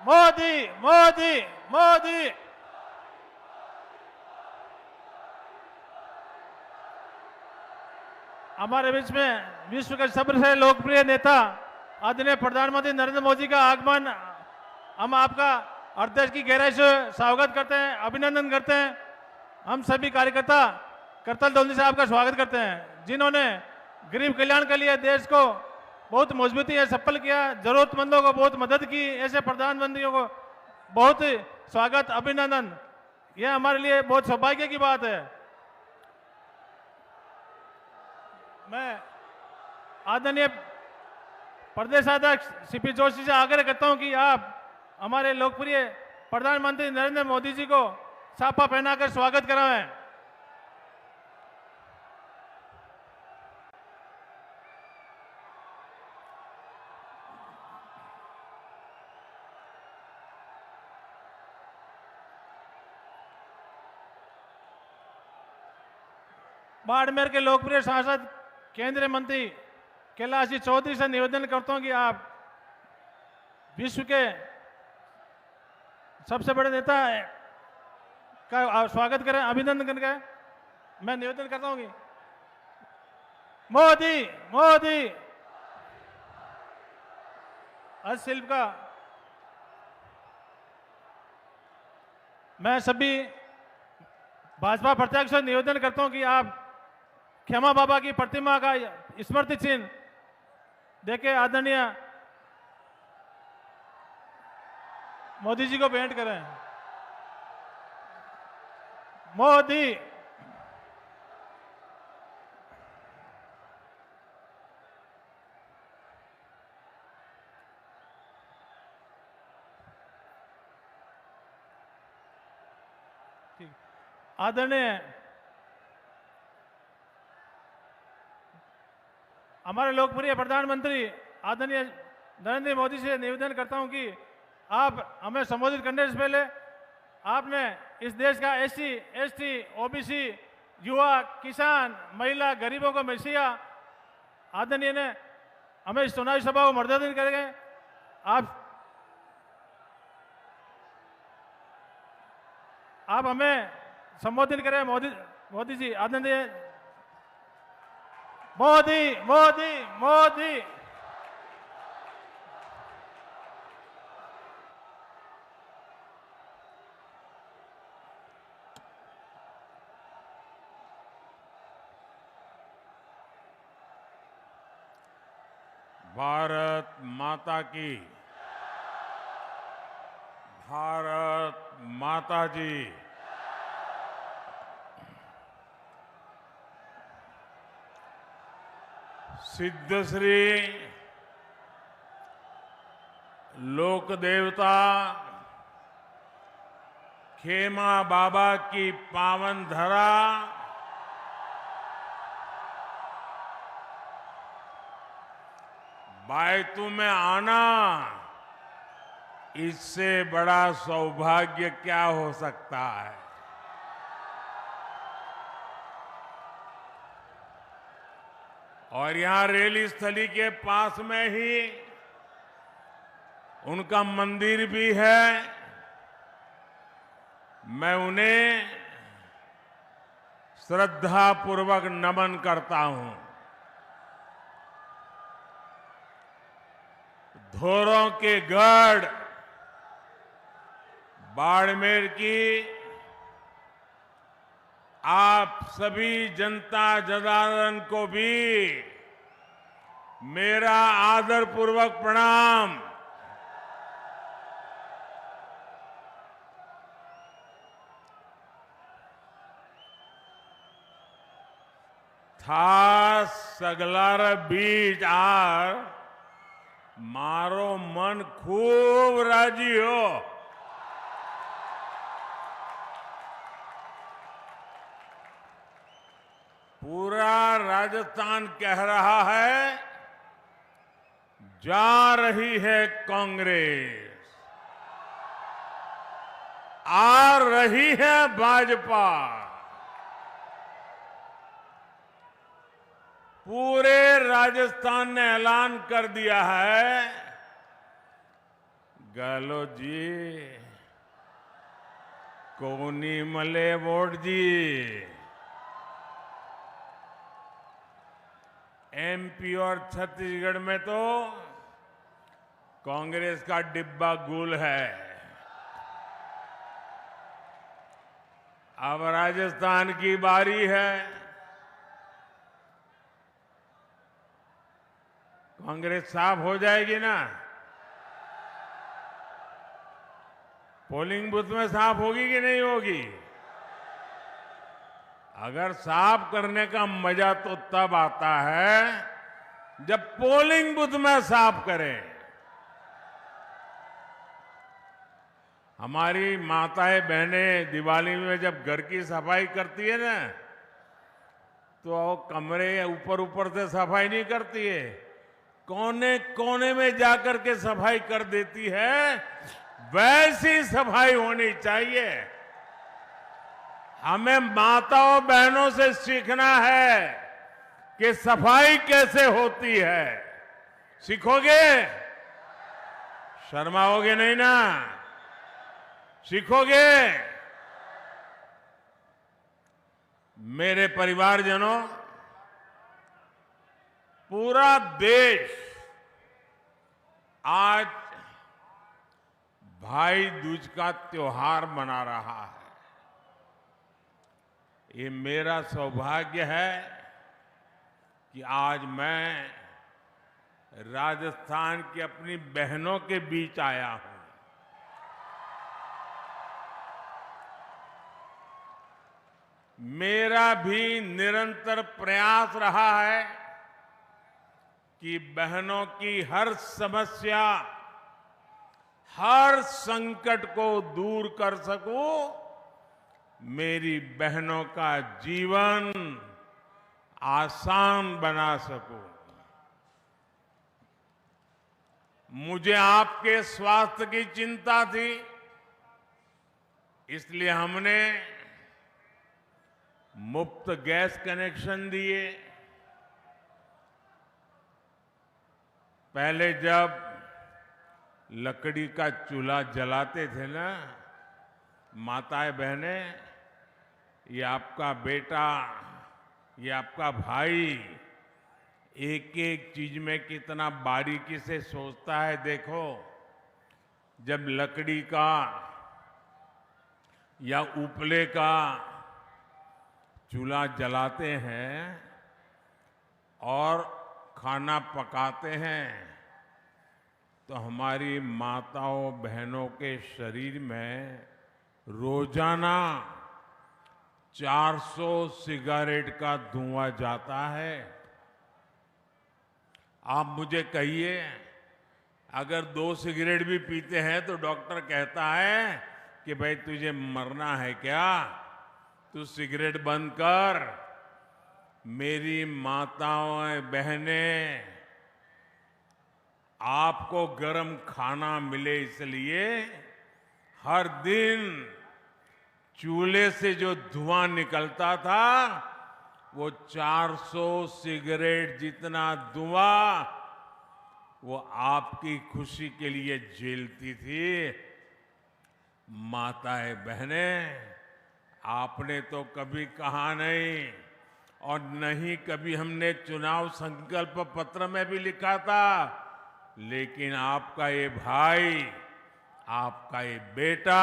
मोदी मोदी मोदी। हमारे बीच में विश्व के सबसे लोकप्रिय नेता आदरणीय प्रधानमंत्री नरेंद्र मोदी का आगमन, हम आपका देश की गहराई से स्वागत करते हैं, अभिनंदन करते हैं। हम सभी कार्यकर्ता करतल ध्वनि से आपका स्वागत करते हैं, जिन्होंने गरीब कल्याण के लिए देश को बहुत मजबूती से सफल किया, जरूरतमंदों को बहुत मदद की। ऐसे प्रधानमंत्रियों को बहुत स्वागत, अभिनंदन। यह हमारे लिए बहुत सौभाग्य की बात है। मैं आदरणीय प्रदेश अध्यक्ष सीपी जोशी से आग्रह करता हूं कि आप हमारे लोकप्रिय प्रधानमंत्री नरेंद्र मोदी जी को साफा पहनाकर स्वागत कराएं। बाड़मेर के लोकप्रिय सांसद केंद्रीय मंत्री कैलाश जी चौधरी से निवेदन करता हूं कि आप विश्व के सबसे बड़े नेता का स्वागत करें, अभिनंदन करके मैं निवेदन करता हूं कि मोदी मोदी। हस्तशिल्प का मैं सभी भाजपा प्रत्याशी से निवेदन करता हूं कि आप खेमा बाबा की प्रतिमा का स्मृति चिन्ह देके आदरणीय मोदी जी को भेंट करें। मोदी आदरणीय हमारे लोकप्रिय प्रधानमंत्री आदरणीय नरेंद्र मोदी से निवेदन करता हूं कि आप हमें संबोधित करने से पहले आपने इस देश का एससी, एसटी, ओबीसी, युवा, किसान, महिला, गरीबों को मैसिया आदरणीय ने हमें इस चुनावी सभा को संबोधित करेंगे। आप हमें संबोधित करें। मोदी जी, आदरणीय मोदी मोदी मोदी। भारत माता की, भारत माता जी। सिद्धश्री लोक देवता खेमा बाबा की पावन धरा बायतू में आना, इससे बड़ा सौभाग्य क्या हो सकता है। और यहां रेली स्थली के पास में ही उनका मंदिर भी है। मैं उन्हें श्रद्धापूर्वक नमन करता हूं। धोरों के गढ़ बाड़मेर की आप सभी जनता जनार्दन को भी मेरा आदरपूर्वक प्रणाम। था सगलार बीज आर मारो मन खूब राजी हो। पूरा राजस्थान कह रहा है, जा रही है कांग्रेस, आ रही है भाजपा। पूरे राजस्थान ने ऐलान कर दिया है, गहलोत जी, कोनी मले वोट जी। एमपी और छत्तीसगढ़ में तो कांग्रेस का डिब्बा गुल है। अब राजस्थान की बारी है। कांग्रेस साफ हो जाएगी ना? पोलिंग बूथ में साफ होगी कि नहीं होगी? अगर साफ करने का मजा तो तब आता है जब पोलिंग बूथ में साफ करें। हमारी माताएं बहनें दिवाली में जब घर की सफाई करती है ना, तो कमरे ऊपर ऊपर से सफाई नहीं करती है, कोने कोने में जाकर के सफाई कर देती है। वैसी सफाई होनी चाहिए। हमें माताओं बहनों से सीखना है कि सफाई कैसे होती है। सीखोगे? शर्माओगे नहीं ना? सीखोगे? मेरे परिवारजनों, पूरा देश आज भाई दूज का त्योहार मना रहा है। ये मेरा सौभाग्य है कि आज मैं राजस्थान की अपनी बहनों के बीच आया हूं। मेरा भी निरंतर प्रयास रहा है कि बहनों की हर समस्या, हर संकट को दूर कर सकूं, मेरी बहनों का जीवन आसान बना सकूं। मुझे आपके स्वास्थ्य की चिंता थी, इसलिए हमने मुफ्त गैस कनेक्शन दिए। पहले जब लकड़ी का चूल्हा जलाते थे ना, माताएं बहनें, ये आपका बेटा, ये आपका भाई एक एक चीज में कितना बारीकी से सोचता है। देखो, जब लकड़ी का या उपले का चूल्हा जलाते हैं और खाना पकाते हैं, तो हमारी माताओं बहनों के शरीर में रोजाना 400 सिगारेट का धुआं जाता है। आप मुझे कहिए, अगर 2 सिगरेट भी पीते हैं तो डॉक्टर कहता है कि भाई तुझे मरना है क्या, तू सिगरेट बंद कर। मेरी माताओं बहनें, आपको गर्म खाना मिले इसलिए हर दिन चूल्हे से जो धुआं निकलता था, वो 400 सिगरेट जितना धुआं वो आपकी खुशी के लिए झेलती थी। माताएं बहनें, आपने तो कभी कहा नहीं, और नहीं कभी हमने चुनाव संकल्प पत्र में भी लिखा था, लेकिन आपका ये भाई, आपका ये बेटा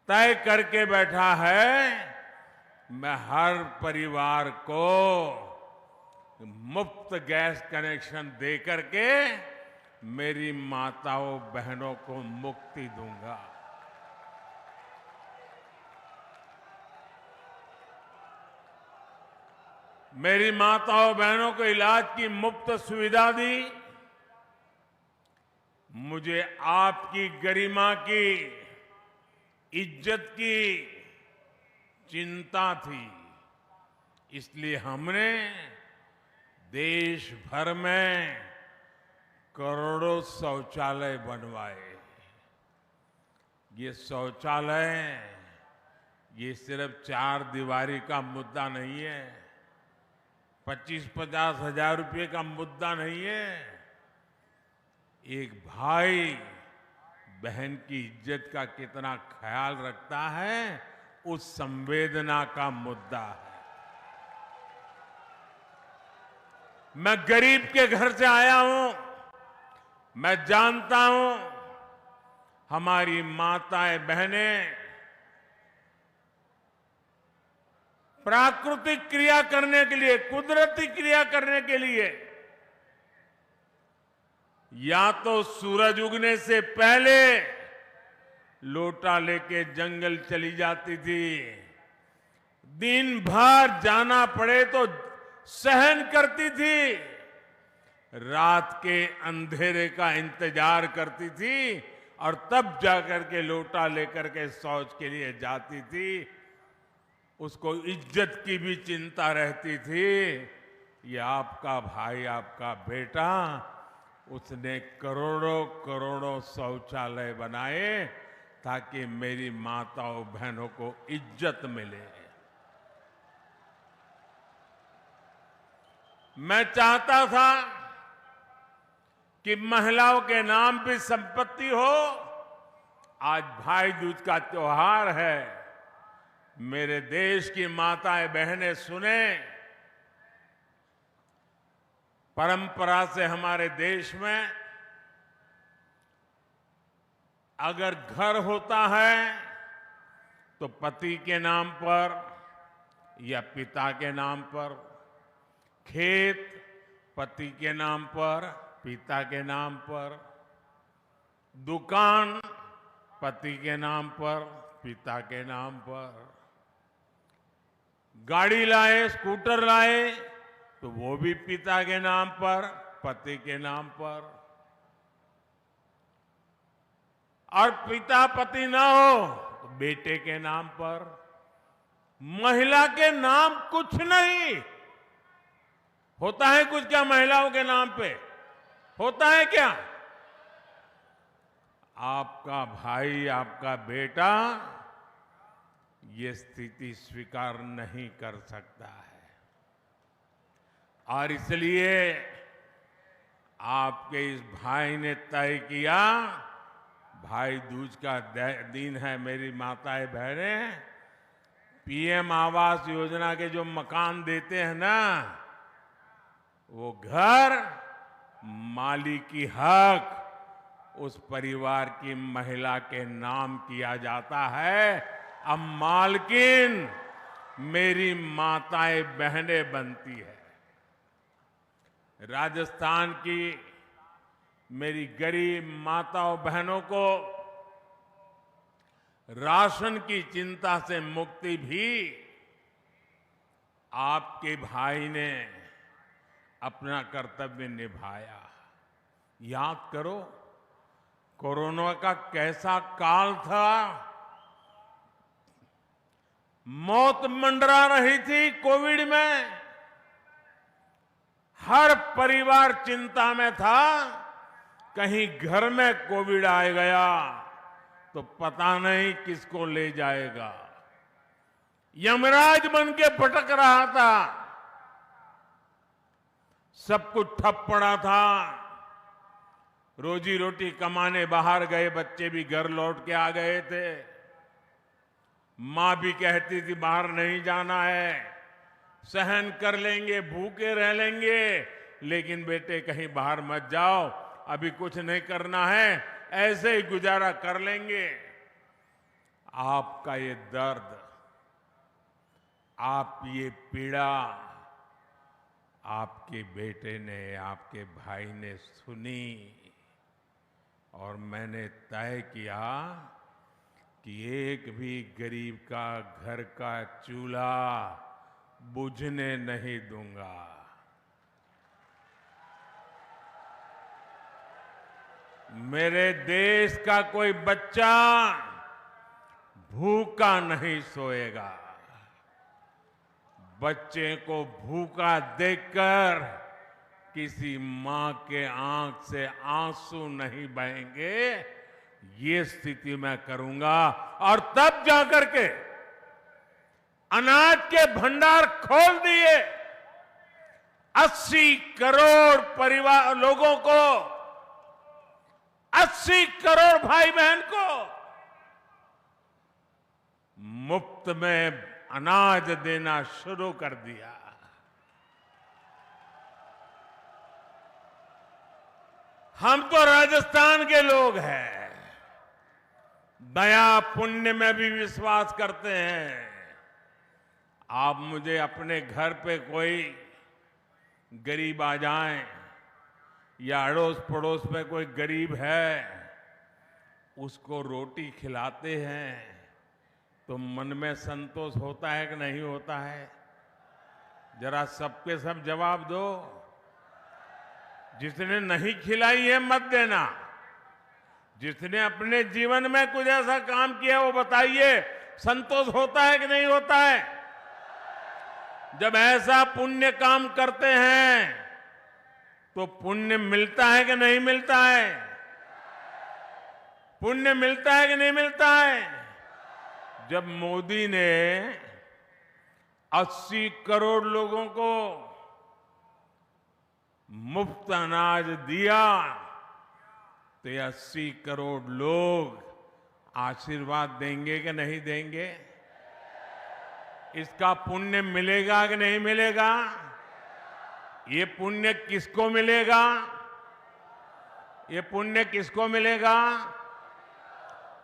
तय करके बैठा है, मैं हर परिवार को मुफ्त गैस कनेक्शन दे करके मेरी माताओं बहनों को मुक्ति दूंगा। मेरी माताओं बहनों को इलाज की मुफ्त सुविधा दी। मुझे आपकी गरिमा की, इज्जत की चिंता थी, इसलिए हमने देश भर में करोड़ों शौचालय बनवाए। ये शौचालय, ये सिर्फ 4 दीवारी का मुद्दा नहीं है, 25-50 हजार रुपये का मुद्दा नहीं है। एक भाई बहन की इज्जत का कितना ख्याल रखता है, उस संवेदना का मुद्दा है। मैं गरीब के घर से आया हूं, मैं जानता हूं हमारी माताएं बहनें प्राकृतिक क्रिया करने के लिए, कुदरती क्रिया करने के लिए या तो सूरज उगने से पहले लोटा लेके जंगल चली जाती थी, दिन भर जाना पड़े तो सहन करती थी, रात के अंधेरे का इंतजार करती थी और तब जाकर के लोटा लेकर के शौच के लिए जाती थी। उसको इज्जत की भी चिंता रहती थी। ये आपका भाई, आपका बेटा, उसने करोड़ों करोड़ों शौचालय बनाए ताकि मेरी माताओं बहनों को इज्जत मिले। मैं चाहता था कि महिलाओं के नाम भी संपत्ति हो। आज भाई दूज का त्योहार है। मेरे देश की माताएं बहनें सुने, परंपरा से हमारे देश में अगर घर होता है तो पति के नाम पर या पिता के नाम पर, खेत पति के नाम पर, पिता के नाम पर, दुकान पति के नाम पर, पिता के नाम पर, गाड़ी लाए, स्कूटर लाए तो वो भी पिता के नाम पर, पति के नाम पर। और पिता पति ना हो तो बेटे के नाम पर। महिला के नाम कुछ नहीं होता है। कुछ क्या महिलाओं के नाम पे होता है क्या? आपका भाई, आपका बेटा ये स्थिति स्वीकार नहीं कर सकता है और इसलिए आपके इस भाई ने तय किया, भाई दूज का दिन है, मेरी माताएं बहनें, पीएम आवास योजना के जो मकान देते हैं ना, वो घर मालिकी हक उस परिवार की महिला के नाम किया जाता है। अब मालकिन मेरी माताएं बहनें बनती है। राजस्थान की मेरी गरीब माताओं बहनों को राशन की चिंता से मुक्ति भी आपके भाई ने अपना कर्तव्य निभाया। याद करो, कोरोना का कैसा काल था, मौत मंडरा रही थी कोविड में, हर परिवार चिंता में था, कहीं घर में कोविड आ गया तो पता नहीं किसको ले जाएगा। यमराज बन के भटक रहा था, सब कुछ ठप पड़ा था, रोजी रोटी कमाने बाहर गए बच्चे भी घर लौट के आ गए थे। मां भी कहती थी बाहर नहीं जाना है, सहन कर लेंगे, भूखे रह लेंगे, लेकिन बेटे कहीं बाहर मत जाओ, अभी कुछ नहीं करना है, ऐसे ही गुजारा कर लेंगे। आपका ये दर्द, आप ये पीड़ा आपके बेटे ने, आपके भाई ने सुनी और मैंने तय किया कि एक भी गरीब का घर का चूल्हा बुझने नहीं दूंगा। मेरे देश का कोई बच्चा भूखा नहीं सोएगा। बच्चे को भूखा देखकर किसी मां के आंख से आंसू नहीं बहेंगे, ये स्थिति मैं करूंगा। और तब जाकर के अनाज के भंडार खोल दिए, 80 करोड़ परिवार लोगों को 80 करोड़ भाई बहन को मुफ्त में अनाज देना शुरू कर दिया। हम तो राजस्थान के लोग हैं, दया पुण्य में भी विश्वास करते हैं। आप मुझे अपने घर पे कोई गरीब आ जाए या अड़ोस पड़ोस में कोई गरीब है, उसको रोटी खिलाते हैं तो मन में संतोष होता है कि नहीं होता है? जरा सबके सब जवाब दो। जिसने नहीं खिलाई है मत देना, जिसने अपने जीवन में कुछ ऐसा काम किया वो बताइए, संतोष होता है कि नहीं होता है? जब ऐसा पुण्य काम करते हैं तो पुण्य मिलता है कि नहीं मिलता है? पुण्य मिलता है कि नहीं मिलता है? जब मोदी ने 80 करोड़ लोगों को मुफ्त अनाज दिया तो 80 करोड़ लोग आशीर्वाद देंगे कि नहीं देंगे? इसका पुण्य मिलेगा कि नहीं मिलेगा? ये पुण्य किसको मिलेगा? ये पुण्य किसको मिलेगा?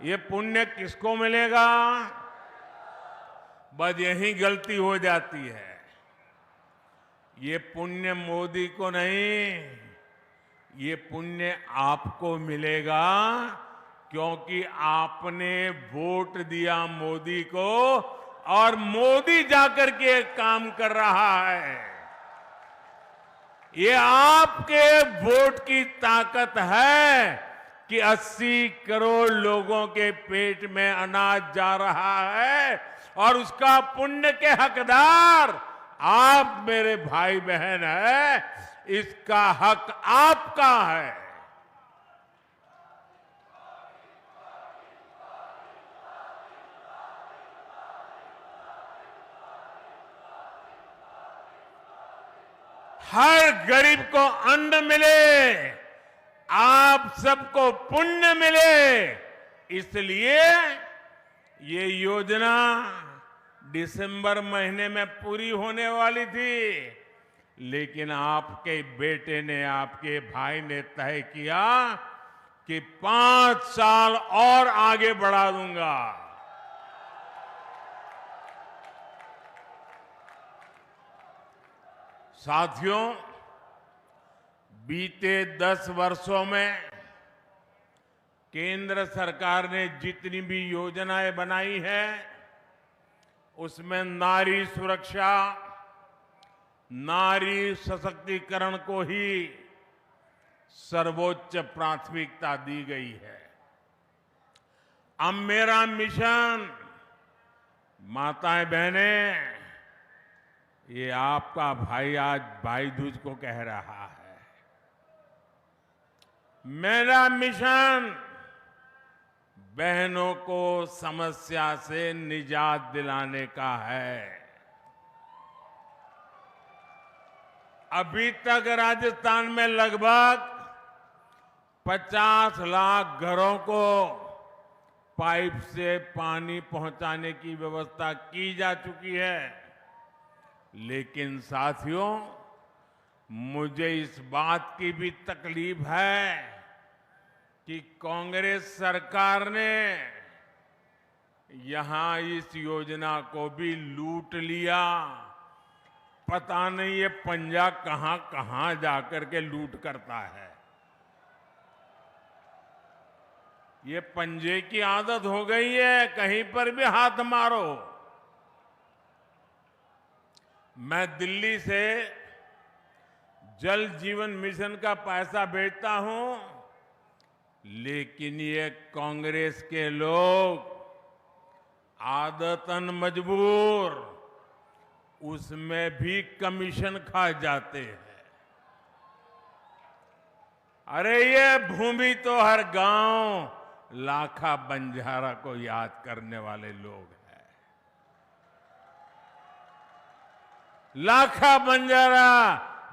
ये पुण्य किसको मिलेगा? बस यही गलती हो जाती है। ये पुण्य मोदी को नहीं, ये पुण्य आपको मिलेगा, क्योंकि आपने वोट दिया मोदी को और मोदी जाकर के काम कर रहा है। ये आपके वोट की ताकत है कि 80 करोड़ लोगों के पेट में अनाज जा रहा है और उसका पुण्य के हकदार आप मेरे भाई बहन हैं। इसका हक आपका है। हर गरीब को अन्न मिले, आप सबको पुण्य मिले, इसलिए ये योजना दिसंबर महीने में पूरी होने वाली थी, लेकिन आपके बेटे ने, आपके भाई ने तय किया कि 5 साल और आगे बढ़ा दूंगा। साथियों, बीते 10 वर्षों में केंद्र सरकार ने जितनी भी योजनाएं बनाई है, उसमें नारी सुरक्षा, नारी सशक्तिकरण को ही सर्वोच्च प्राथमिकता दी गई है। अब मेरा मिशन, माताएं बहनें, ये आपका भाई आज भाई दूज को कह रहा है, मेरा मिशन बहनों को समस्या से निजात दिलाने का है। अभी तक राजस्थान में लगभग 50 लाख घरों को पाइप से पानी पहुंचाने की व्यवस्था की जा चुकी है, लेकिन साथियों, मुझे इस बात की भी तकलीफ है कि कांग्रेस सरकार ने यहां इस योजना को भी लूट लिया। पता नहीं ये पंजा कहां कहां जाकर के लूट करता है। ये पंजे की आदत हो गई है, कहीं पर भी हाथ मारो। मैं दिल्ली से जल जीवन मिशन का पैसा भेजता हूं, लेकिन ये कांग्रेस के लोग आदतन मजबूर उसमें भी कमीशन खा जाते हैं। अरे ये भूमि तो हर गांव लाखा बंजारा को याद करने वाले लोग हैं। लाखा बंजारा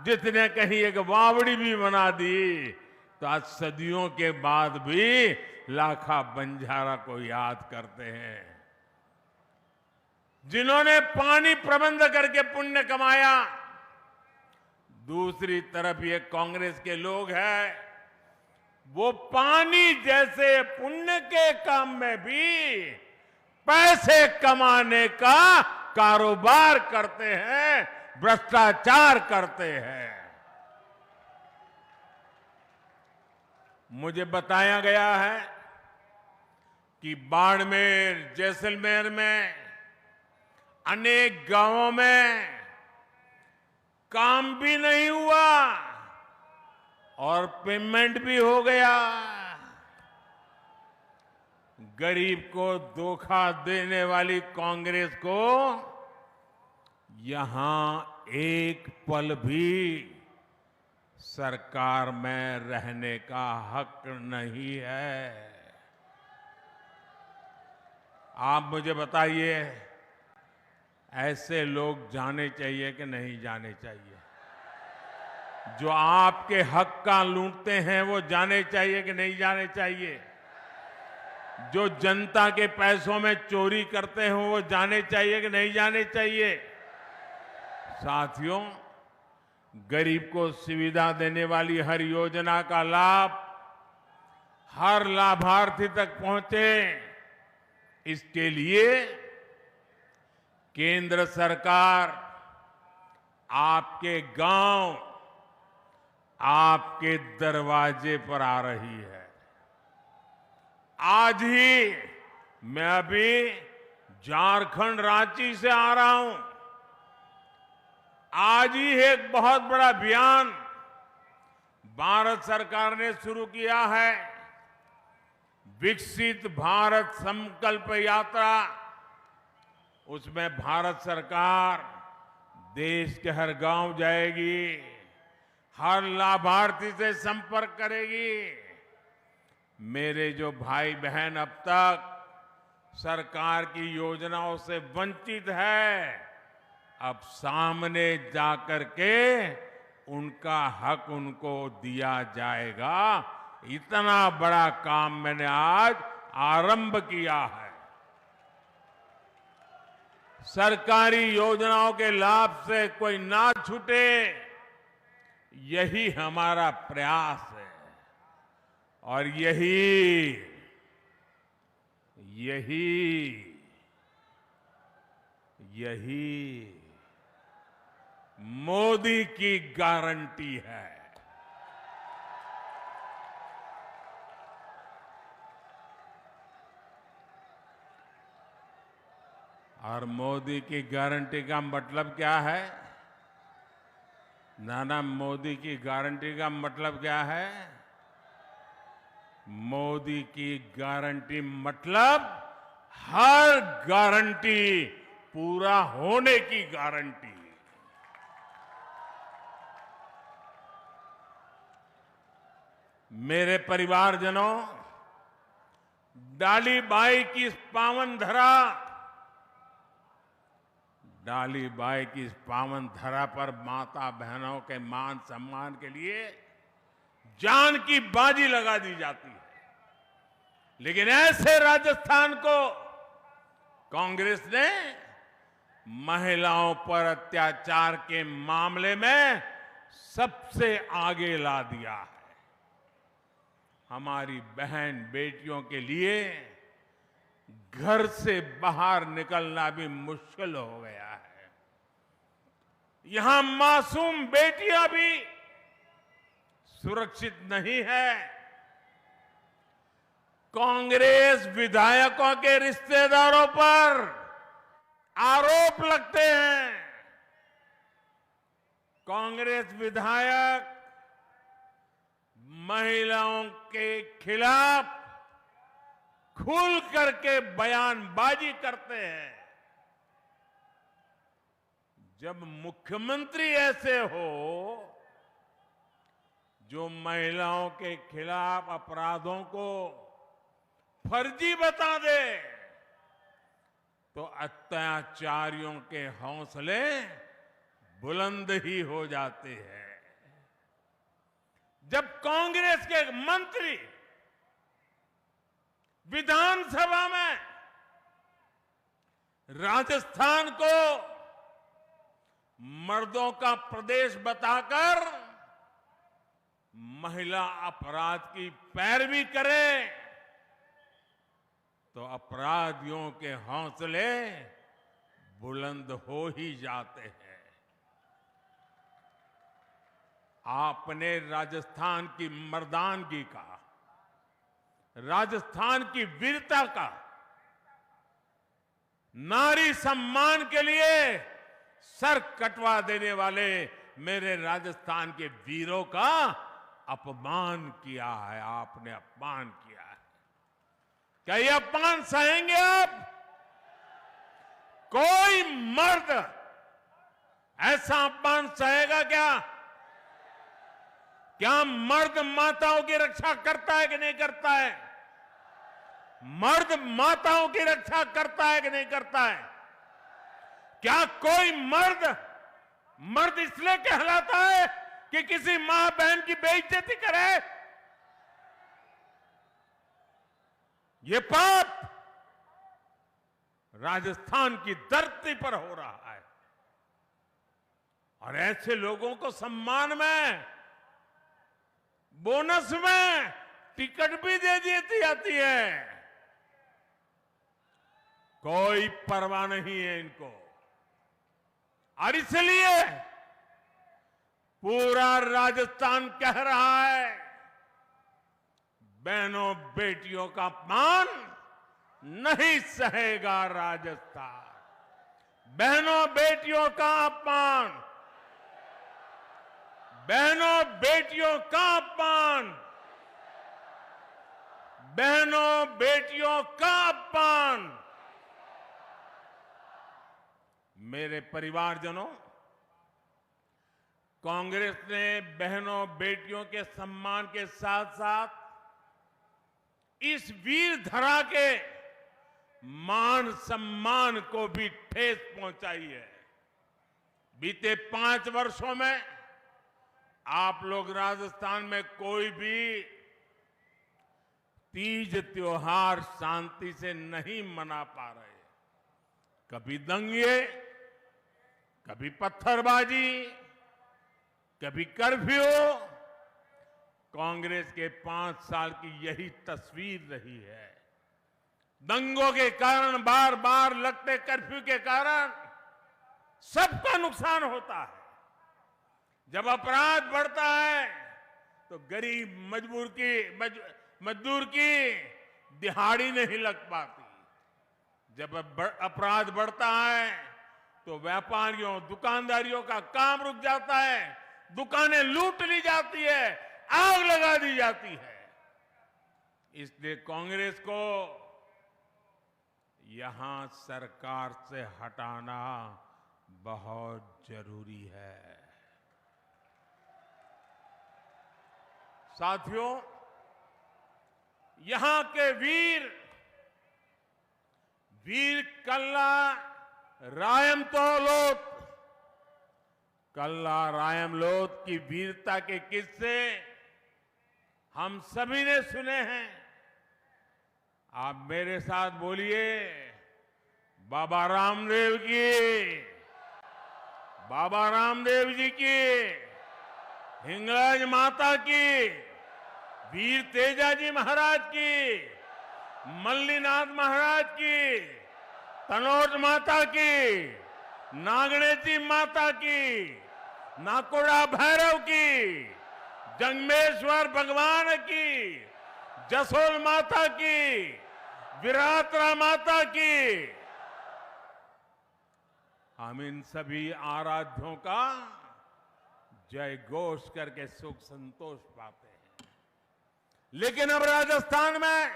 जितने कहीं एक वावड़ी भी बना दी तो आज सदियों के बाद भी लाखा बंजारा को याद करते हैं, जिन्होंने पानी प्रबंध करके पुण्य कमाया। दूसरी तरफ ये कांग्रेस के लोग हैं, वो पानी जैसे पुण्य के काम में भी पैसे कमाने का कारोबार करते हैं, भ्रष्टाचार करते हैं। मुझे बताया गया है कि बाड़मेर, जैसलमेर में अनेक गांवों में काम भी नहीं हुआ और पेमेंट भी हो गया। गरीब को धोखा देने वाली कांग्रेस को यहां एक पल भी सरकार में रहने का हक नहीं है। आप मुझे बताइए, ऐसे लोग जाने चाहिए कि नहीं जाने चाहिए? जो आपके हक का लूटते हैं वो जाने चाहिए कि नहीं जाने चाहिए? जो जनता के पैसों में चोरी करते हैं वो जाने चाहिए कि नहीं जाने चाहिए? साथियों, गरीब को सुविधा देने वाली हर योजना का लाभ हर लाभार्थी तक पहुंचे, इसके लिए केंद्र सरकार आपके गांव, आपके दरवाजे पर आ रही है। आज ही मैं अभी झारखंड रांची से आ रहा हूं। आज ही एक बहुत बड़ा अभियान भारत सरकार ने शुरू किया है, विकसित भारत संकल्प यात्रा। उसमें भारत सरकार देश के हर गांव जाएगी, हर लाभार्थी से संपर्क करेगी। मेरे जो भाई बहन अब तक सरकार की योजनाओं से वंचित है, अब सामने जाकर के उनका हक उनको दिया जाएगा। इतना बड़ा काम मैंने आज आरंभ किया है। सरकारी योजनाओं के लाभ से कोई ना छूटे, यही हमारा प्रयास है। और यही मोदी की गारंटी है। और मोदी की गारंटी का मतलब क्या है? नाना, मोदी की गारंटी का मतलब क्या है? मोदी की गारंटी मतलब हर गारंटी पूरा होने की गारंटी। मेरे परिवारजनों, डाली बाई की इस पावन धरा, डाली बाई की इस पावन धरा पर माता बहनों के मान सम्मान के लिए जान की बाजी लगा दी जाती है। लेकिन ऐसे राजस्थान को कांग्रेस ने महिलाओं पर अत्याचार के मामले में सबसे आगे ला दिया है। हमारी बहन बेटियों के लिए घर से बाहर निकलना भी मुश्किल हो गया है। यहां मासूम बेटियां भी सुरक्षित नहीं है। कांग्रेस विधायकों के रिश्तेदारों पर आरोप लगते हैं। कांग्रेस विधायक महिलाओं के खिलाफ खुल करके बयानबाजी करते हैं। जब मुख्यमंत्री ऐसे हो जो महिलाओं के खिलाफ अपराधों को फर्जी बता दे, तो अत्याचारियों के हौसले बुलंद ही हो जाते हैं। जब कांग्रेस के मंत्री विधानसभा में राजस्थान को मर्दों का प्रदेश बताकर महिला अपराध की पैरवी करे तो अपराधियों के हौसले बुलंद हो ही जाते हैं। आपने राजस्थान की मर्दानगी का, राजस्थान की वीरता का, नारी सम्मान के लिए सर कटवा देने वाले मेरे राजस्थान के वीरों का अपमान किया है। आपने अपमान किया है। क्या ये अपमान सहेंगे आप? कोई मर्द ऐसा अपमान सहेगा क्या? क्या मर्द माताओं की रक्षा करता है कि नहीं करता है? मर्द माताओं की रक्षा करता है कि नहीं करता है? क्या कोई मर्द इसलिए कहलाता है कि किसी मां बहन की बेइज्जती करे? ये पाप राजस्थान की धरती पर हो रहा है और ऐसे लोगों को सम्मान में, बोनस में टिकट भी दे दी जाती है। कोई परवाह नहीं है इनको। और इसलिए पूरा राजस्थान कह रहा है, बहनों बेटियों का अपमान नहीं सहेगा राजस्थान। बहनों बेटियों का अपमान, बहनों बेटियों का अपमान, बहनों बेटियों का अपमान। मेरे परिवारजनों, कांग्रेस ने बहनों बेटियों के सम्मान के साथ साथ इस वीर धरा के मान सम्मान को भी ठेस पहुंचाई है। बीते 5 वर्षों में आप लोग राजस्थान में कोई भी तीज त्योहार शांति से नहीं मना पा रहे। कभी दंगे, कभी पत्थरबाजी, कभी कर्फ्यू। कांग्रेस के 5 साल की यही तस्वीर रही है। दंगों के कारण, बार बार लगते कर्फ्यू के कारण सबका नुकसान होता है। जब अपराध बढ़ता है तो गरीब मजदूर की दिहाड़ी नहीं लग पाती। जब अपराध बढ़ता है तो व्यापारियों, दुकानदारियों का काम रुक जाता है, दुकानें लूट ली जाती है, आग लगा दी जाती है। इसलिए कांग्रेस को यहां सरकार से हटाना बहुत जरूरी है। साथियों, यहां के वीर कल्ला रायमलोट की वीरता के किस्से हम सभी ने सुने हैं। आप मेरे साथ बोलिए, बाबा रामदेव की, बाबा रामदेव जी की, हिंगलाज माता की, वीर तेजाजी महाराज की, मल्लीनाथ महाराज की, तनोट माता की, नागणेती माता की, नाकोड़ा भैरव की, जंगमेश्वर भगवान की, जसोल माता की, विराटरा माता की। हम इन सभी आराध्यों का जय घोष करके सुख संतोष पाते हैं। लेकिन अब राजस्थान में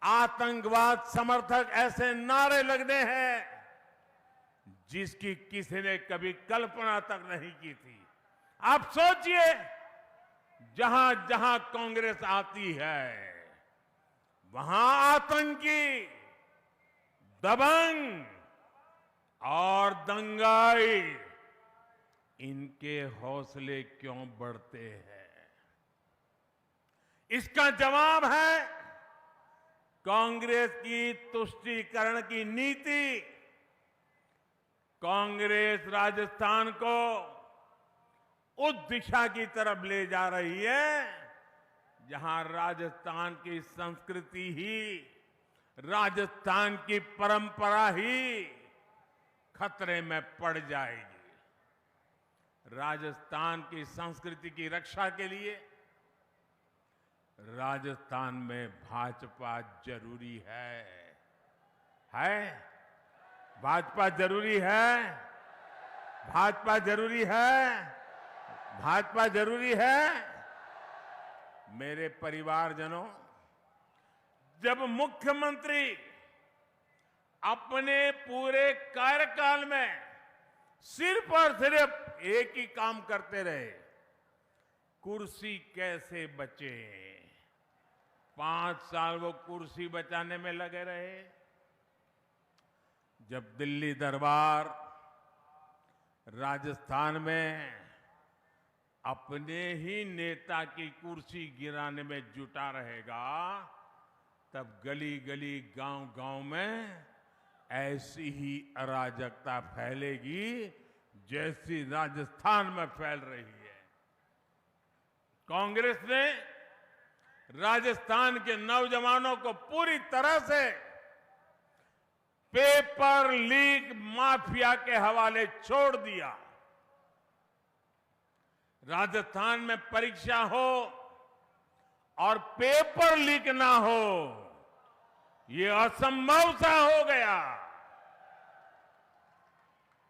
आतंकवाद समर्थक ऐसे नारे लगने हैं जिसकी किसी ने कभी कल्पना तक नहीं की थी। आप सोचिए, जहां जहां कांग्रेस आती है वहां आतंकी, दबंग और दंगाई, इनके हौसले क्यों बढ़ते हैं? इसका जवाब है कांग्रेस की तुष्टीकरण की नीति। कांग्रेस राजस्थान को उस दिशा की तरफ ले जा रही है जहां राजस्थान की संस्कृति ही, राजस्थान की परंपरा ही खतरे में पड़ जाएगी। राजस्थान की संस्कृति की रक्षा के लिए राजस्थान में भाजपा जरूरी है? भाजपा जरूरी है? भाजपा जरूरी है? भाजपा जरूरी है? मेरे परिवारजनों, जब मुख्यमंत्री अपने पूरे कार्यकाल में सिर्फ और सिर्फ एक ही काम करते रहे, कुर्सी कैसे बचे। 5 साल वो कुर्सी बचाने में लगे रहे। जब दिल्ली दरबार राजस्थान में अपने ही नेता की कुर्सी गिराने में जुटा रहेगा, तब गली गली गांव गांव में ऐसी ही अराजकता फैलेगी जैसी राजस्थान में फैल रही है। कांग्रेस ने राजस्थान के नौजवानों को पूरी तरह से पेपर लीक माफिया के हवाले छोड़ दिया। राजस्थान में परीक्षा हो और पेपर लीक ना हो, ये असंभव सा हो गया।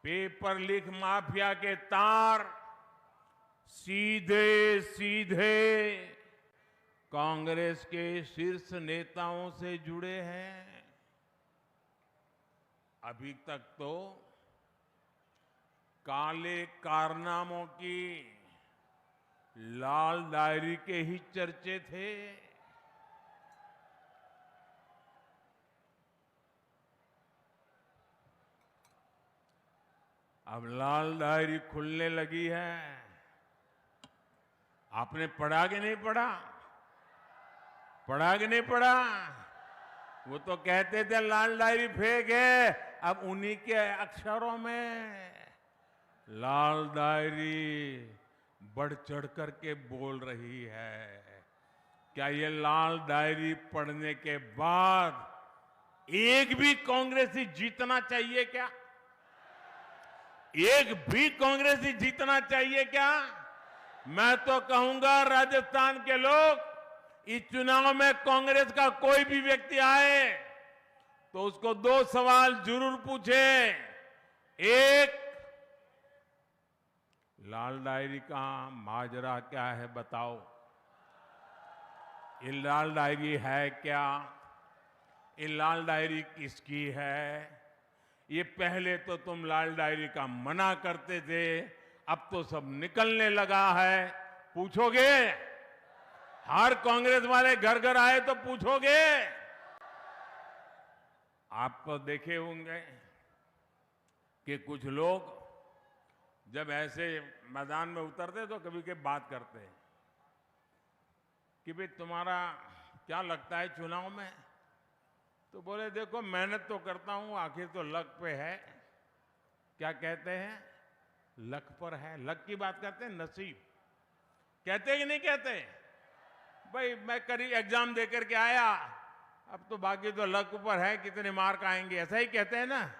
पेपर लीक माफिया के तार सीधे सीधे कांग्रेस के शीर्ष नेताओं से जुड़े हैं। अभी तक तो काले कारनामों की लाल डायरी के ही चर्चे थे। अब लाल डायरी खुलने लगी है। आपने पढ़ा कि नहीं पढ़ा? पढ़ा कि नहीं पढ़ा? वो तो कहते थे लाल डायरी फेक है, अब उन्हीं के अक्षरों में लाल डायरी बढ़ चढ़ करके बोल रही है। क्या ये लाल डायरी पढ़ने के बाद एक भी कांग्रेसी जीतना चाहिए क्या? एक भी कांग्रेसी जीतना चाहिए क्या? मैं तो कहूंगा राजस्थान के लोग, इस चुनाव में कांग्रेस का कोई भी व्यक्ति आए तो उसको 2 सवाल जरूर पूछे। एक, लाल डायरी का माजरा क्या है बताओ। ये लाल डायरी है क्या? ये लाल डायरी किसकी है? ये पहले तो तुम लाल डायरी का मना करते थे, अब तो सब निकलने लगा है। पूछोगे? हर कांग्रेस वाले घर घर आए तो पूछोगे? आप तो देखे होंगे कि कुछ लोग जब ऐसे मैदान में उतरते तो कभी के बात करते हैं कि भाई तुम्हारा क्या लगता है चुनाव में? तो बोले देखो मेहनत तो करता हूं, आखिर तो लक पे है। क्या कहते हैं? लक पर है। लक की बात करते हैं, नसीब कहते हैं कि नहीं कहते? भाई मैं करीब एग्जाम देकर के आया, अब तो बाकी तो लक पर है, कितने मार्क आएंगे, ऐसा ही कहते हैं ना।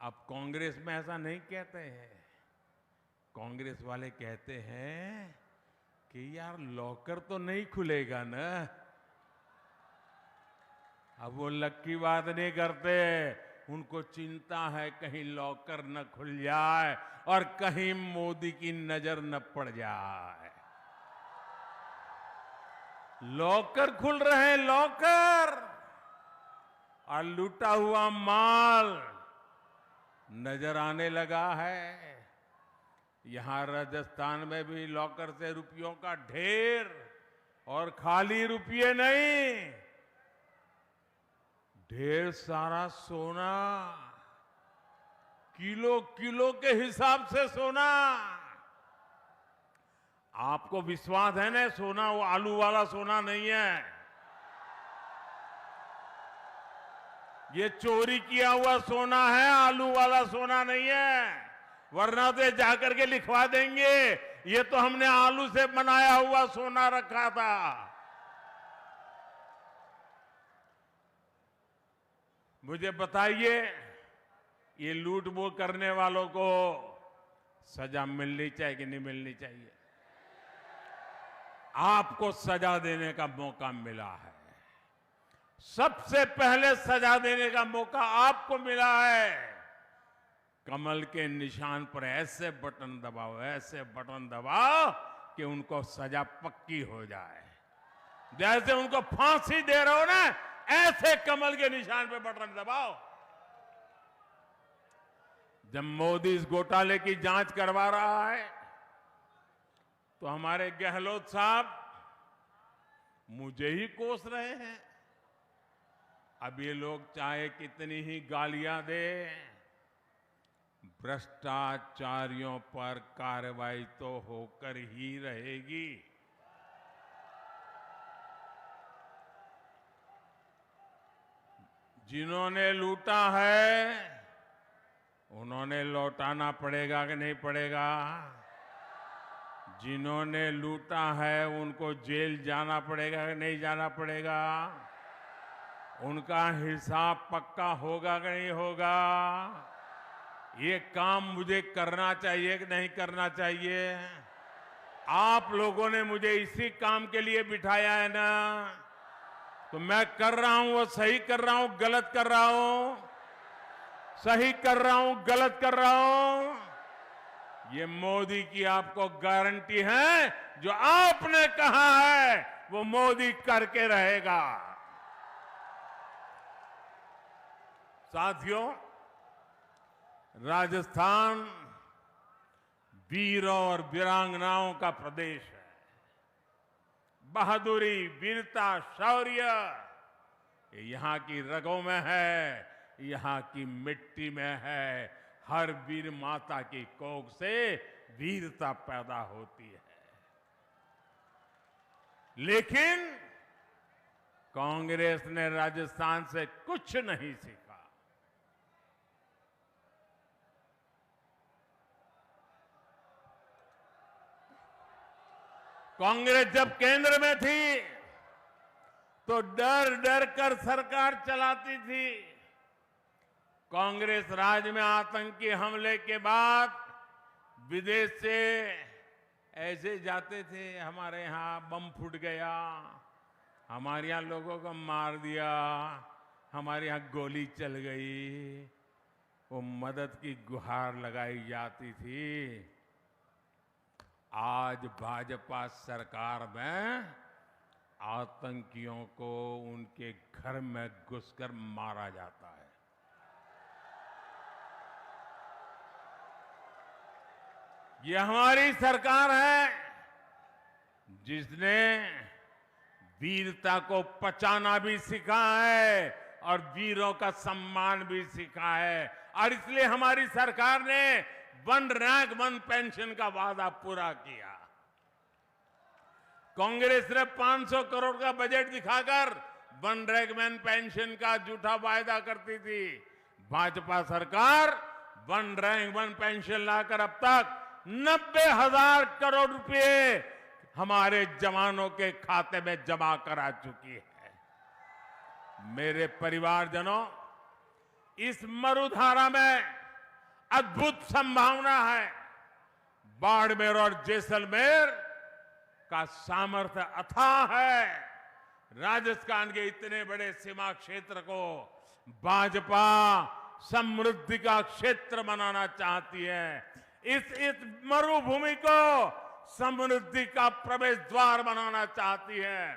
अब कांग्रेस में ऐसा नहीं कहते हैं। कांग्रेस वाले कहते हैं कि यार लॉकर तो नहीं खुलेगा ना। अब वो लक की बात नहीं करते, उनको चिंता है कहीं लॉकर न खुल जाए और कहीं मोदी की नजर न पड़ जाए। लॉकर खुल रहे हैं, लॉकर, और लूटा हुआ माल नजर आने लगा है। यहां राजस्थान में भी लॉकर से रुपयों का ढेर, और खाली रुपये नहीं, ढेर सारा सोना, किलो किलो के हिसाब से सोना। आपको विश्वास है ना, सोना वो आलू वाला सोना नहीं है, ये चोरी किया हुआ सोना है, आलू वाला सोना नहीं है। वरना तो जाकर के लिखवा देंगे ये तो हमने आलू से बनाया हुआ सोना रखा था। मुझे बताइए, ये लूट वो करने वालों को सजा मिलनी चाहिए कि नहीं मिलनी चाहिए? आपको सजा देने का मौका मिला है, सबसे पहले सजा देने का मौका आपको मिला है। कमल के निशान पर ऐसे बटन दबाओ, ऐसे बटन दबाओ कि उनको सजा पक्की हो जाए। जैसे उनको फांसी दे रहे हो ना, ऐसे कमल के निशान पे बटन दबाओ। जब मोदी इस घोटाले की जांच करवा रहा है तो हमारे गहलोत साहब मुझे ही कोस रहे हैं। अब ये लोग चाहे कितनी ही गालियां दे, भ्रष्टाचारियों पर कार्रवाई तो होकर ही रहेगी। जिन्होंने लूटा है उन्होंने लौटाना पड़ेगा कि नहीं पड़ेगा? जिन्होंने लूटा है उनको जेल जाना पड़ेगा कि नहीं जाना पड़ेगा? उनका हिसाब पक्का होगा कि नहीं होगा? ये काम मुझे करना चाहिए कि नहीं करना चाहिए? आप लोगों ने मुझे इसी काम के लिए बिठाया है ना, तो मैं कर रहा हूं, वो सही कर रहा हूं, गलत कर रहा हूं, सही कर रहा हूं, गलत कर रहा हूं? ये मोदी की आपको गारंटी है, जो आपने कहा है वो मोदी करके रहेगा। साथियों, राजस्थान वीरों और वीरांगनाओं का प्रदेश है। बहादुरी, वीरता, शौर्य ये यहाँ की रगों में है, यहाँ की मिट्टी में है। हर वीर माता की कोख से वीरता पैदा होती है। लेकिन कांग्रेस ने राजस्थान से कुछ नहीं सीखा। कांग्रेस जब केंद्र में थी तो डर डर कर सरकार चलाती थी। कांग्रेस राज में आतंकी हमले के बाद विदेश से ऐसे जाते थे, हमारे यहाँ बम फूट गया, हमारे यहाँ लोगों को मार दिया, हमारे यहाँ गोली चल गई, वो मदद की गुहार लगाई जाती थी। आज भाजपा सरकार में आतंकियों को उनके घर में घुसकर मारा जाता है। ये हमारी सरकार है जिसने वीरता को पचाना भी सीखा है और वीरों का सम्मान भी सीखा है। और इसलिए हमारी सरकार ने वन रैंक वन पेंशन का वादा पूरा किया। कांग्रेस ने 500 करोड़ का बजट दिखाकर वन रैंक वन पेंशन का झूठा वायदा करती थी। भाजपा सरकार वन रैंक वन पेंशन लाकर अब तक 90,000 करोड़ रुपए हमारे जवानों के खाते में जमा करा चुकी है। मेरे परिवारजनों, इस मरुधारा में अद्भुत संभावना है। बाड़मेर और जैसलमेर का सामर्थ्य अथाह है। राजस्थान के इतने बड़े सीमा क्षेत्र को भाजपा समृद्धि का क्षेत्र बनाना चाहती है। इस मरुभूमि को समृद्धि का प्रवेश द्वार बनाना चाहती है।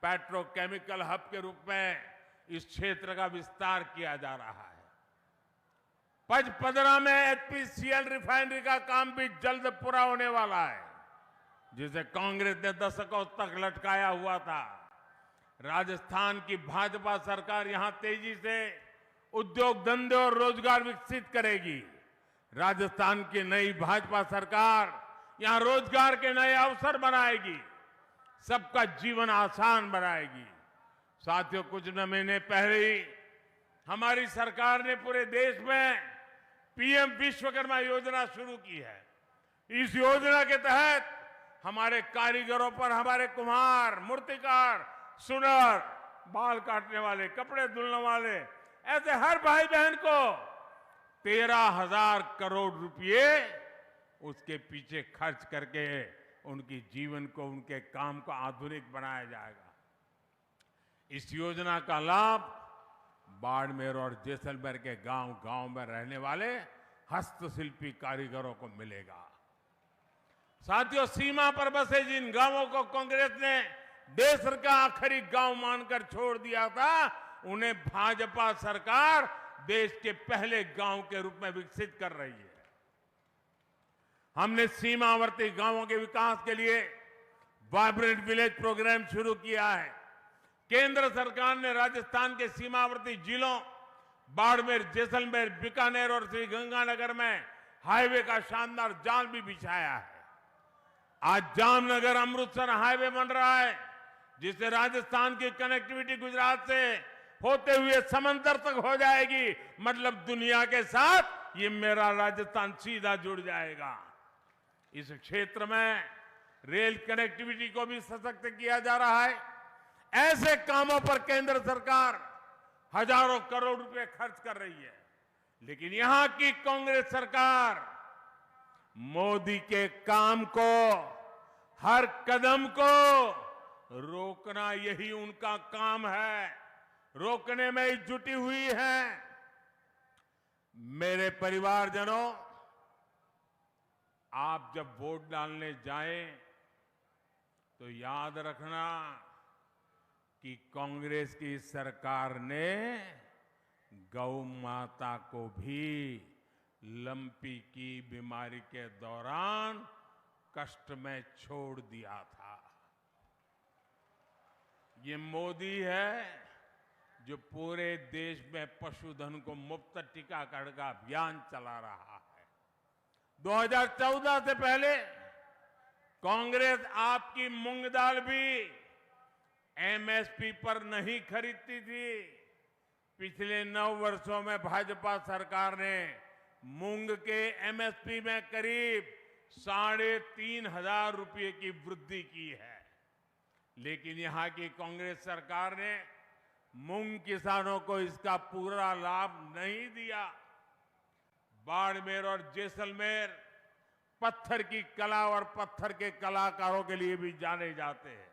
पेट्रोकेमिकल हब के रूप में इस क्षेत्र का विस्तार किया जा रहा है। पचपदरा में एचपीसीएल रिफाइनरी का काम भी जल्द पूरा होने वाला है, जिसे कांग्रेस ने दशकों तक लटकाया हुआ था। राजस्थान की भाजपा सरकार यहां तेजी से उद्योग धंधे और रोजगार विकसित करेगी। राजस्थान की नई भाजपा सरकार यहां रोजगार के नए अवसर बनाएगी, सबका जीवन आसान बनाएगी। साथियों, कुछ महीने पहले ही हमारी सरकार ने पूरे देश में पीएम विश्वकर्मा योजना शुरू की है। इस योजना के तहत हमारे कारीगरों पर, हमारे कुम्हार, मूर्तिकार, सुनार, बाल काटने वाले, कपड़े धुलने वाले, ऐसे हर भाई बहन को 13,000 करोड़ रुपए उसके पीछे खर्च करके उनकी जीवन को, उनके काम को आधुनिक बनाया जाएगा। इस योजना का लाभ बाड़मेर और जैसलमेर के गांव-गांव में रहने वाले हस्तशिल्पी कारीगरों को मिलेगा। साथियों, सीमा पर बसे जिन गांवों को कांग्रेस ने देश का आखिरी गांव मानकर छोड़ दिया था, उन्हें भाजपा सरकार देश के पहले गांव के रूप में विकसित कर रही है। हमने सीमावर्ती गांवों के विकास के लिए वाइब्रेंट विलेज प्रोग्राम शुरू किया है। केंद्र सरकार ने राजस्थान के सीमावर्ती जिलों बाड़मेर, जैसलमेर, बीकानेर और श्रीगंगानगर में हाईवे का शानदार जाल भी बिछाया है। आज जामनगर अमृतसर हाईवे बन रहा है, जिससे राजस्थान की कनेक्टिविटी गुजरात से होते हुए समंदर तक हो जाएगी। मतलब दुनिया के साथ ये मेरा राजस्थान सीधा जुड़ जाएगा। इस क्षेत्र में रेल कनेक्टिविटी को भी सशक्त किया जा रहा है। ऐसे कामों पर केंद्र सरकार हजारों करोड़ रुपए खर्च कर रही है, लेकिन यहां की कांग्रेस सरकार मोदी के काम को, हर कदम को रोकना, यही उनका काम है। रोकने में ही जुटी हुई है। मेरे परिवारजनों, आप जब वोट डालने जाएं तो याद रखना कि कांग्रेस की सरकार ने गौ माता को भी लंपी की बीमारी के दौरान कष्ट में छोड़ दिया था। ये मोदी है जो पूरे देश में पशुधन को मुफ्त टीकाकरण का अभियान चला रहा है। 2014 से पहले कांग्रेस आपकी मूंग दाल भी एमएसपी पर नहीं खरीदती थी। पिछले 9 वर्षों में भाजपा सरकार ने मूंग के एमएसपी में करीब 3,500 रुपये की वृद्धि की है। लेकिन यहां की कांग्रेस सरकार ने मूंग किसानों को इसका पूरा लाभ नहीं दिया। बाड़मेर और जैसलमेर पत्थर की कला और पत्थर के कलाकारों के लिए भी जाने जाते हैं।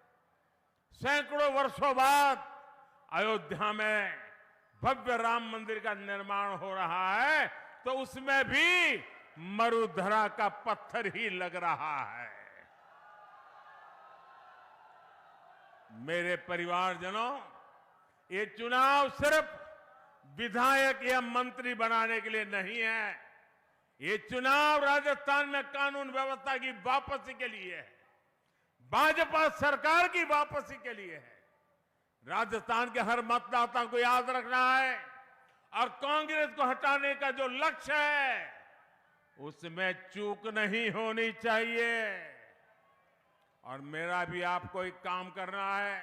सैकड़ों वर्षों बाद अयोध्या में भव्य राम मंदिर का निर्माण हो रहा है, तो उसमें भी मरुधरा का पत्थर ही लग रहा है। मेरे परिवारजनों, ये चुनाव सिर्फ विधायक या मंत्री बनाने के लिए नहीं है। ये चुनाव राजस्थान में कानून व्यवस्था की वापसी के लिए है, भाजपा सरकार की वापसी के लिए है। राजस्थान के हर मतदाता को याद रखना है, और कांग्रेस को हटाने का जो लक्ष्य है उसमें चूक नहीं होनी चाहिए। और मेरा भी आपको एक काम करना है,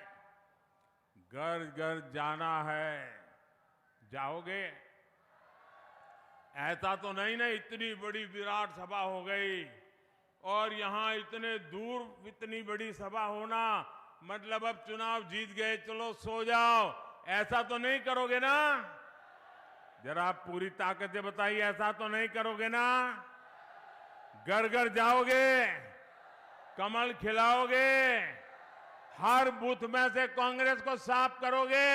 घर घर जाना है। जाओगे? ऐसा तो नहीं ना इतनी बड़ी विराट सभा हो गई और यहां इतने दूर इतनी बड़ी सभा होना मतलब अब चुनाव जीत गए, चलो सो जाओ, ऐसा तो नहीं करोगे ना? जरा पूरी ताकत से बताइए, ऐसा तो नहीं करोगे ना? घर घर जाओगे, कमल खिलाओगे, हर बूथ में से कांग्रेस को साफ करोगे।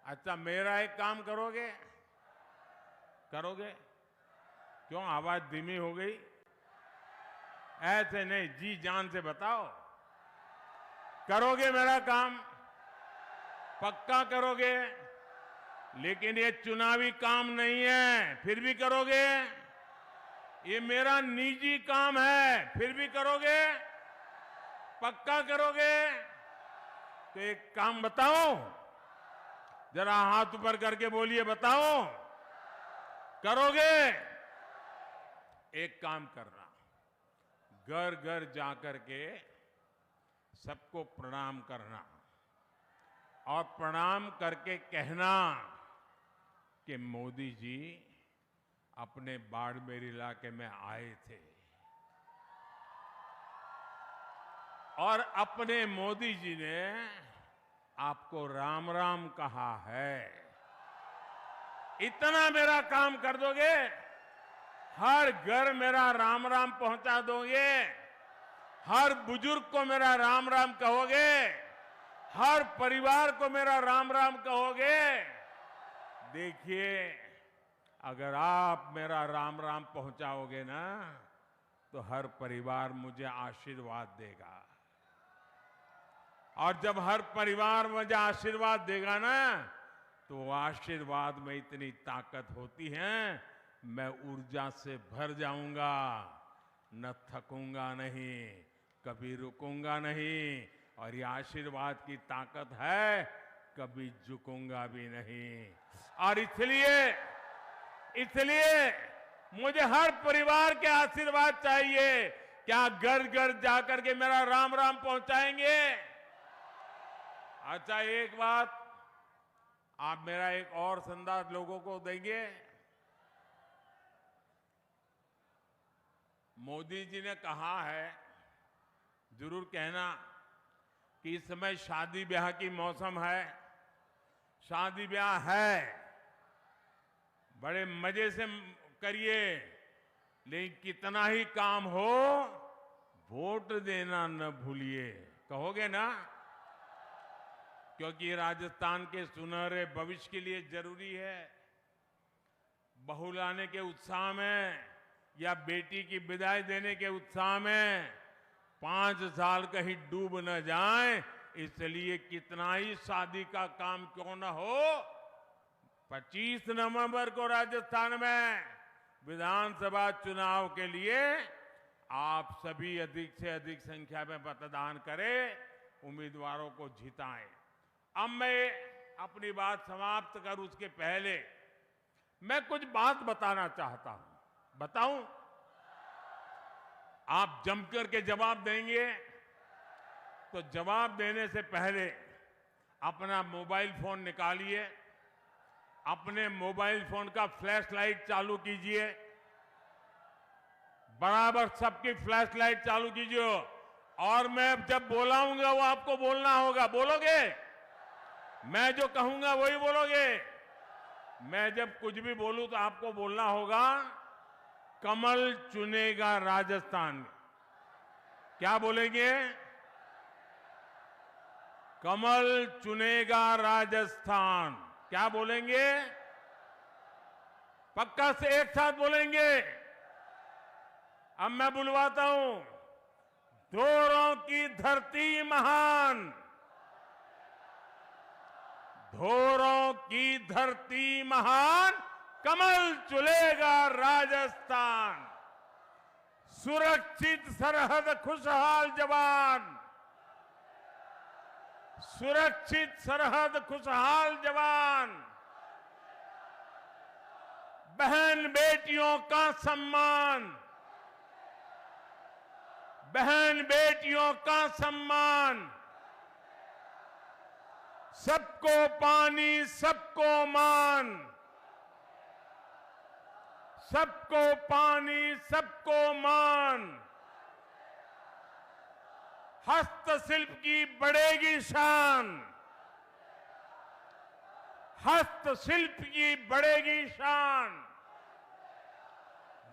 अच्छा, मेरा एक काम करोगे? क्यों आवाज धीमी हो गई? ऐसे नहीं, जी जान से बताओ, करोगे मेरा काम? पक्का करोगे? लेकिन ये चुनावी काम नहीं है, फिर भी करोगे? ये मेरा निजी काम है, फिर भी करोगे? पक्का करोगे? तो एक काम बताओ, जरा हाथ ऊपर करके बोलिए, बताओ, करोगे? एक काम करना, घर घर जाकर के सबको प्रणाम करना और प्रणाम करके कहना कि मोदी जी अपने बाड़मेर इलाके में आए थे और अपने मोदी जी ने आपको राम राम कहा है। इतना मेरा काम कर दोगे, हर घर मेरा राम राम पहुंचा दोगे, हर बुजुर्ग को मेरा राम राम कहोगे, हर परिवार को मेरा राम राम कहोगे। देखिए, अगर आप मेरा राम राम पहुंचाओगे ना, तो हर परिवार मुझे आशीर्वाद देगा। और जब हर परिवार मुझे आशीर्वाद देगा ना, तो आशीर्वाद में इतनी ताकत होती है, मैं ऊर्जा से भर जाऊंगा, न थकूंगा नहीं, कभी रुकूंगा नहीं। और ये आशीर्वाद की ताकत है, कभी झुकूंगा भी नहीं। और इसलिए मुझे हर परिवार के आशीर्वाद चाहिए। क्या घर घर जाकर के मेरा राम राम पहुंचाएंगे? अच्छा, एक बात आप मेरा एक और संदेश लोगों को देंगे। मोदी जी ने कहा है, जरूर कहना कि इस समय शादी ब्याह की मौसम है, शादी ब्याह है, बड़े मजे से करिए, लेकिन कितना ही काम हो, वोट देना न भूलिए। कहोगे ना? क्योंकि राजस्थान के सुनहरे भविष्य के लिए जरूरी है। बहू लाने के उत्साह में या बेटी की विदाई देने के उत्साह में 5 साल कहीं डूब न जाए, इसलिए कितना ही शादी का काम क्यों न हो, 25 नवंबर को राजस्थान में विधानसभा चुनाव के लिए आप सभी अधिक से अधिक संख्या में मतदान करें, उम्मीदवारों को जिताएं। अब मैं अपनी बात समाप्त करूं उसके पहले मैं कुछ बात बताना चाहता हूं। बताऊं? आप जमकर के जवाब देंगे, तो जवाब देने से पहले अपना मोबाइल फोन निकालिए, अपने मोबाइल फोन का फ्लैश लाइट चालू कीजिए, बराबर सबकी फ्लैश लाइट चालू कीजिए। और मैं जब बोलाऊंगा वो आपको बोलना होगा। बोलोगे? मैं जो कहूंगा वही बोलोगे। मैं जब कुछ भी बोलूं तो आपको बोलना होगा, कमल चुनेगा राजस्थान। क्या बोलेंगे? कमल चुनेगा राजस्थान। क्या बोलेंगे? पक्का से एक साथ बोलेंगे। अब मैं बुलवाता हूं, धोरों की धरती महान, धोरों की धरती महान, कमल चुनेगा राजस्थान। सुरक्षित सरहद खुशहाल जवान, सुरक्षित सरहद खुशहाल जवान, बहन बेटियों का सम्मान, बहन बेटियों का सम्मान, सबको पानी सबको मान, सबको पानी सबको मान, हस्तशिल्प की बढ़ेगी शान, हस्तशिल्प की बढ़ेगी शान,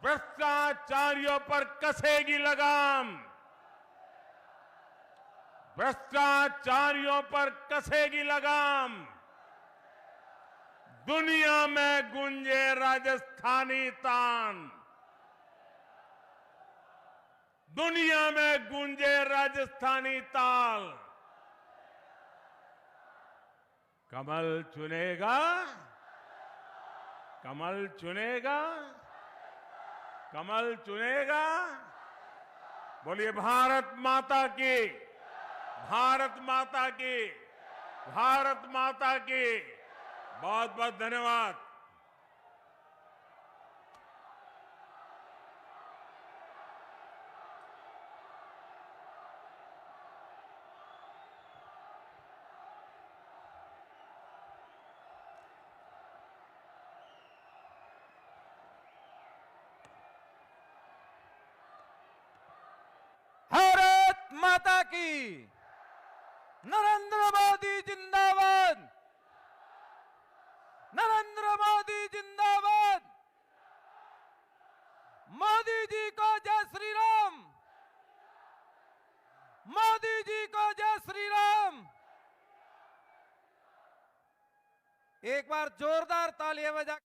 भ्रष्टाचारियों पर कसेगी लगाम, भ्रष्टाचारियों पर कसेगी लगाम। दुनिया में गूंजे राजस्थानी तान, दुनिया में गूंजे राजस्थानी ताल। कमल चुनेगा, कमल चुनेगा, कमल चुनेगा। बोलिए भारत माता की, भारत माता की, भारत माता की। बहुत बहुत धन्यवाद। माता की। नरेंद्र मोदी जिंदाबाद। नरेंद्र मोदी जिंदाबाद। मोदी जी को जय श्री राम। मोदी जी को जय श्री राम। एक बार जोरदार तालियां बजा।